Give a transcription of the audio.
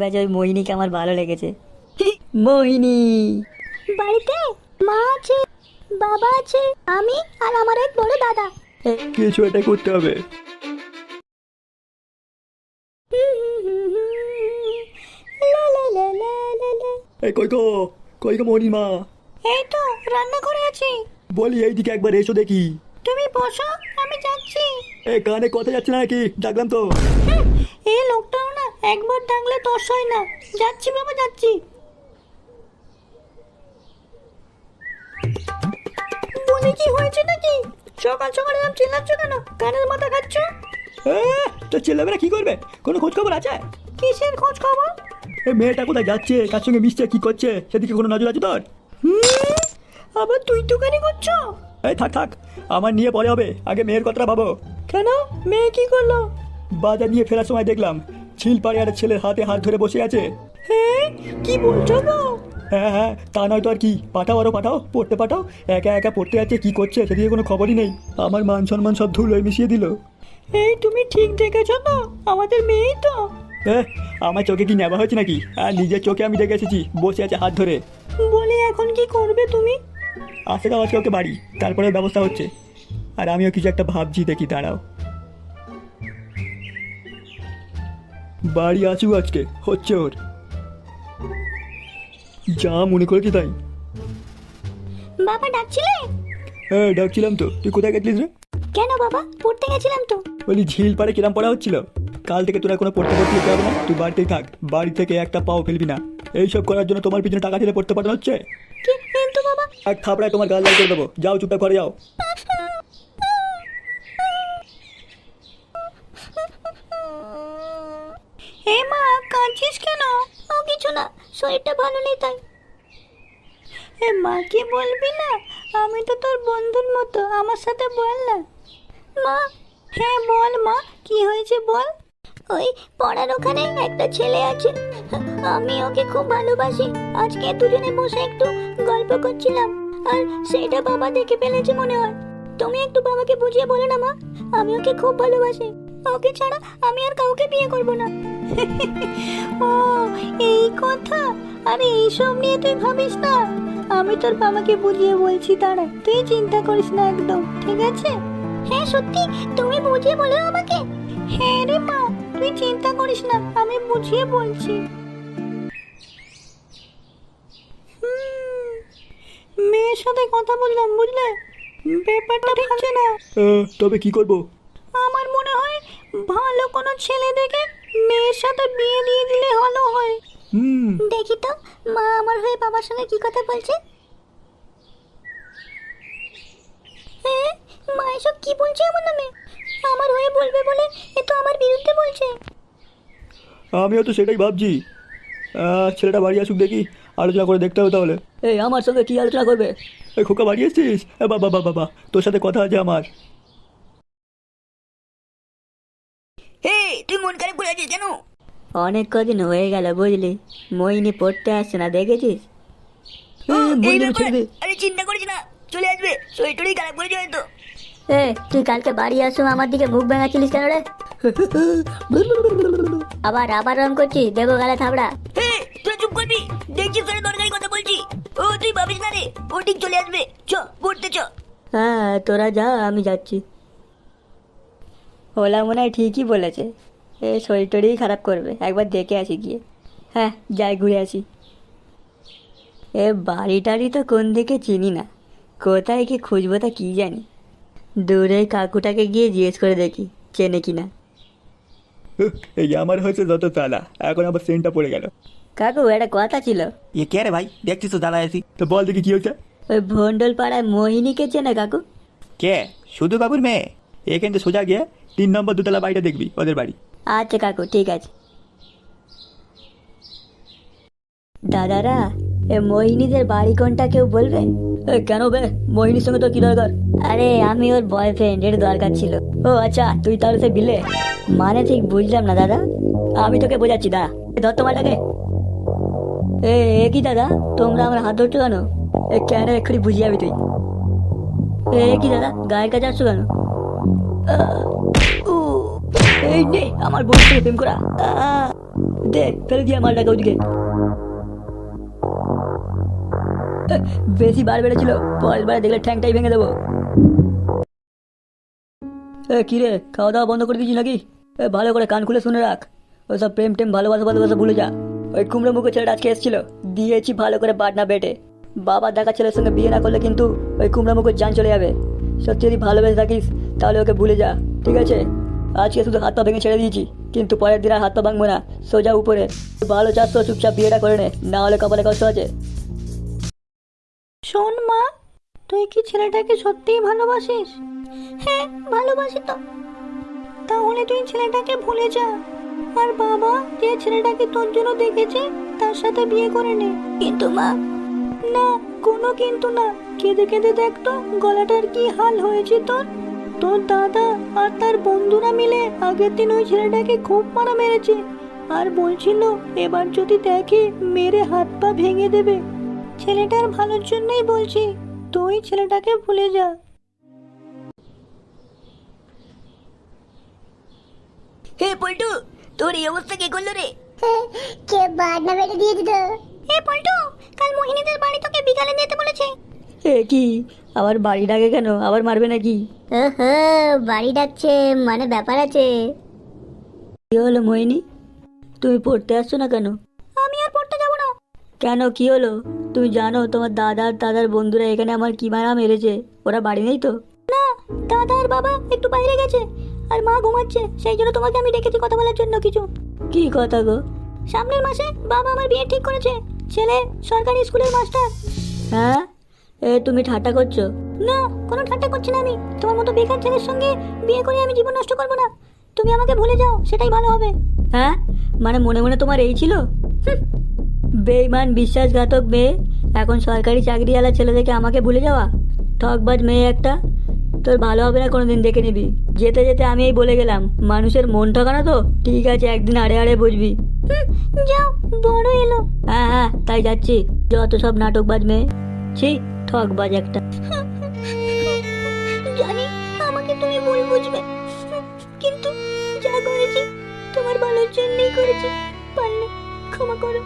Batch ওই মোহিনীকে আমার ভালো লেগেছে। মোহিনী বাড়িতে মা আছে, বাবা আছে, আমি আর আমার এক বড় দাদা। কিছু একটা করতে হবে। লা লা লা লা লা লা। এই কই গো মোহনীর মা? এই তো রান্না করে আছি। বলি এইদিকে একবার এসো দেখি। তুমি বসো, আমি যাচ্ছি। এ কানে কথা যাচ্ছে না নাকি? ডাকলাম তো। এই লোকটাও না একবার ডাকলে দশ হয় না। যাচ্ছি বাবা, যাচ্ছি। বলি কি হয়েছে নাকি? সকাল সকাল এরকম চিল্লাচ্ছ কেন? কানের মাথা খাচ্ছ? তো ছেলেমেয়েরা কি করবে? কোনো খোঁজ খবর আছে? কিসের খোঁজ খবর? এই মেয়েটা কোথায় যাচ্ছে, কার সঙ্গে মিশছে, কি করছে, সেদিকে কোনো নজর আছে তোর? আবার তুই তুকারি করছো? এই থাক আমার নিয়ে পরে হবে, আগে মেয়ের কথাটা ভাবো। কেন? মেয়ে কি করলো? বাজার নিয়ে ফেরার সময় দেখলাম ছিলপাড়ে আর ছেলের হাতে হাত ধরে বসে আছে। হ্যাঁ, কি বলছো গো? হ্যাঁ, তা নয় তো আর কি। পাঠাও, আরো পাঠাও, পড়তে পাঠাও। একা একা পড়তে যাচ্ছে, কি করছে সেদিকে কোনো খবরই নেই। আমার মান সম্মান সব ধুলোয় মিশিয়ে দিল। এই তুমি ঠিক দেখেছো তো? আমাদের মেয়েই তো। আমার চোখে কি নেওয়া হয়েছে নাকি? আর নিজের চোখে আমি দেখে এসেছি বসে আছে হাত ধরে। বলি এখন কি করবে তুমি? আসতে দাও আজকে ওকে বাড়ি, তারপরে ব্যবস্থা হচ্ছে। আর আমিও কিছু একটা ভাবছি, দেখি দাঁড়াও। বাড়ি আসুক আজকে, হচ্ছে ওর যা মনে করেছি তাই। বাবা ডাকছিলে? হ্যাঁ ডাকছিলাম তো। তুই কোথায় গেছিলিস রে? কেন বাবা? পড়তে গেছিলাম তো। বলি ঝিল পাড়ে কিরাম পড়া হচ্ছিল? কাল থেকে তোরা কোনো পড়তে যেতে হবে না, তুই বাড়িতেই থাক। বাড়ি থেকে একটা পাও ফেলবি না। এইসব করার জন্য তোমার পিছনে টাকা ঢেলে পড়তে পাঠানো হচ্ছে। কিন্তু বাবা। এক থাপড়ায় তোমার গাল লাল করে দেবো। যাও চুপটা ঘরে যাও। হে মা, কাঁদছিস কেন? ও কিছু না, শরীরটা ভালো নেই তাই। এ মা, কি বলবি না? আমি তো তোর বন্ধুর মতো, আমার সাথে বল না। মা। হ্যাঁ বল মা, কি হয়েছে বল। ওই পড়ার ওখানে একটা ছেলে আছে, আমি ওকে খুব ভালোবাসি। আজকে দুজনে বসে একটু গল্প করছিলাম, আর সেটা বাবা দেখে ফেলেছে মনে হয়। তুমি একটু বাবাকে বুঝিয়ে বলো না মা, আমি ওকে খুব ভালোবাসি। ওকে ছাড়া আমি আর কাউকে বিয়ে করব না। ও এই কথা। আরে এইসব নিয়ে তুই ভাবিস না, আমি তোর বাবাকে বুঝিয়ে বলছি, দাঁড়া, তুই চিন্তা করিস না একদম, ঠিক আছে? হ্যাঁ সত্যি, তুমি বুঝিয়ে বলো আমাকে। হ্যাঁ রে মা, তুই চিন্তা করিস না, আমি বুঝিয়ে বলছি। মেয়ের সাথে কথা বললাম, বুঝলে? ব্যাপারটা ঠিকছে না। তবে কি করব? আমার মনে হয় ভালো কোনো ছেলে দেখে মেয়ের সাথে বিয়ে দিয়ে দিলে ভালো হয়। দেখি তো মা আমার হয়ে বাবার সঙ্গে কি কথা বলছে। হ্যাঁ, মা এসব কি বলছে আমার নামে? আমার হয়ে বলবে বলে এ তো আমার বিরুদ্ধে বলছে। আমিও তো সেটাই ভাবছি। ছেলেটা বাড়ি আসুক, দেখি আলোচনা করে দেখতে হবে তাহলে। এই আমার সঙ্গে কি আলোচনা করবে? এই খোকা বাড়ি এসছিস? বাবা বাবা, তোর সাথে কথা আছে আমার। তুই মন খারাপ করে আছিস কেন? অনেক কদিন হয়ে গেল বুঝলি, মোহিনী পড়তে আসছে না, দেখেছিস? আরে চিন্তা করিস না, চলে আসবে। শরীর টরীর খারাপ করেছে হয়তো। তুই কালকে বাড়ি আসো, আমার দিকে মুখ ভেঙাচ্ছিলিস কেন রে? আবার আবার রং করছিস, দেবো গালে থাবড়া। তুই চুপ করবি? দেখছিস তোর দরকারি কথা বলছি। ও তুই ভাবিস না রে, ও ঠিক চলে আসবে। চ পড়তে চ। হ্যাঁ তোরা যা, আমি যাচ্ছি। ওলা মনে হয় ঠিকই বলেছে, এ শরীর টরীরই খারাপ করবে, একবার দেখে আসি গিয়ে। হ্যাঁ যাই, ঘুরে আসি। এ বাড়ি টাড়ি তো কোন দিকে চিনি না, কোথায় কি খুঁজবো তা কি জানি। দূরে কাকুটাকে গিয়ে জিজ্ঞেস করে দেখি চেনে কিনা। এই আমার হয়েছে যত চালা, এখন আবার সেন্টটা পড়ে গেল। কাকু একটা কথা ছিল। ये क्या रे भाई, देखছিস তো দাঁড়ায় আছি। তো বল দেখি কি হয়েছে। ওই ভন্ডল পাড়ায় মোহিনীকে চেনে কাকু? কে? শুধু বাবুর মেয়ে? এখান থেকে সোজা গিয়ে 3 নম্বর দোতলা বাড়িটা দেখবি, ওদের বাড়ি। আচ্ছা কাকু ঠিক আছে। দাদারা, এ মোহিনীদের বাড়ি কোনটা কেউ বলবে? কেন বে, মোহিনীর সঙ্গে তো কি দরকার? আরে আমি ওর বয়ফ্রেন্ড, এর দরকার ছিল। ও আচ্ছা, তুই তাহলে সে বিলে? মানে ঠিক বুঝলাম না দাদা, আমি তোকে বোঝাচ্ছি, দাঁড়া। ধর তোমারটাকে। এ কি দাদা, তোমরা আমার হাত ধরছো কেন? কেন এক্ষুনি বুঝিয়ে যাবি তুই। কি দাদা, গায়ের কাছে আসছো কেন? এই নে আমার বউয়ের সাথে প্রেম করা। দে ফেলে দিয়ে মালটাকে ওদিকে। বেশি বার বেড়েছিল, পরের বারে দেখলে ঠ্যাংটাই ভেঙে দেবো। কি রে, খাওয়া দাওয়া বন্ধ করে দিয়েছি নাকি? ভালো করে কান খুলে শুনে রাখ, ওইসব প্রেম টেম ভালোবাসা ভালোবাসা ভুলে যা। ওই কুমড়ো মুখো ছেলেটা আজকে এসেছিল, দিয়েছি ভালো করে বাটনা বেটে। বাবা দেখা ছেলের সঙ্গে বিয়ে না করলে কিন্তু ওই কুমড়ো মুখোর জান চলে যাবে। সত্যি যদি ভালোবেসে থাকিস তাহলে ওকে ভুলে যা, ঠিক আছে? আজকে শুধু হাত পা ভেঙে ছেড়ে দিয়েছি, কিন্তু পরের দিন আর হাত পা ভাঙবো না, সোজা উপরে। ভালো চাস তো চুপচাপ বিয়েটা করে নে, না হলে কপালে কষ্ট আছে। শোন মা, তুই কি ছেলেটাকে সত্যিই ভালোবাসিস? হ্যাঁ ভালোবাসি তো। তাহলে তুই ছেলেটাকে ভুলে যা, আর বাবা যে ছেলেটাকে তোর জন্য দেখেছে তার সাথে বিয়ে করে নে। কিন্তু মা, না, কোনো কিন্তু না। কেঁদে কেঁদে দেখ তো গলাটার কি হাল হয়েছে তোর। তোর দাদা আর তার বন্ধুরা মিলে আগের দিন ওই ছেলেটাকে খুব মারা মেরেছে, আর বলছিল এবার যদি দেখে মেরে হাত পা ভেঙে দেবে। ছেলেটার ভালোর জন্যই বলছি, তুই ছেলেটাকে ভুলে যা। হে পল্টু, তোর এই অবস্থা কে করলো রে? কে বাটনা বেটে দিয়ে দিত? এ পল্টু, কাল মোহিনীদের বাড়ি তোকে বিকালে যেতে বলেছে। এ কি, আবার বাড়ি ডাকে কেন? আবার মারবে নাকি? ওহো, বাড়ি ডাকছে মানে ব্যাপার আছে। কি হলো মোহিনী, তুমি পড়তে আসছো না কেন? আমি আর পড়তে যাবো না। কেন, কি হলো? তুমি জানো তোমার দাদা আর দাদার বন্ধুরা এখানে আমার কি মারা মেরেছে? ওরা বাড়ি নেই তো? না, দাদা আর বাবা একটু বাইরে গেছে, আর মা ঘুমাচ্ছে। সেই জন্য তোমাকে আমি ডেকেছি কথা বলার জন্য কিছু। কি কথা গো? সামনের মাসে বাবা আমার বিয়ে ঠিক করেছে, ছেলে সরকারি স্কুলের মাস্টার। হ্যাঁ, তুমি ঠাট্টা করছো? না, কোনো ঠাট্টা করছি না আমি। তোমার মতো বেকার ছেলের সঙ্গে বিয়ে করে আমি জীবন নষ্ট করবো না। তুমি আমাকে ভুলে যাও, সেটাই ভালো হবে। হ্যাঁ, মানে মনে মনে তোমার এই ছিল? বেঈমান বিশ্বাসঘাতক মেয়ে, এখন সরকারি চাকরিওয়ালা ছেলে থেকে আমাকে ভুলে যাওয়া? ঠকবাজ মেয়ে একটা। তোর ভালো হবে না, কোনোদিন দেখে নিবি। যেতে যেতে আমি এই বলে গেলাম, মানুষের মন ঠকানো তো ঠিক আছে, একদিন আড়ে আড়ে বুঝবি। যাও, বড় এলো। হ্যাঁ হ্যাঁ, তাই যাচ্ছি। যত সব নাটকবাজ মেয়ে, ছি, ঠকবাজ একটা। জানি আমাকে তুমি ভুল বুঝবে, কিন্তু যা করেছি তোমার ভালোর জন্যই করেছি। পারলে ক্ষমা করো।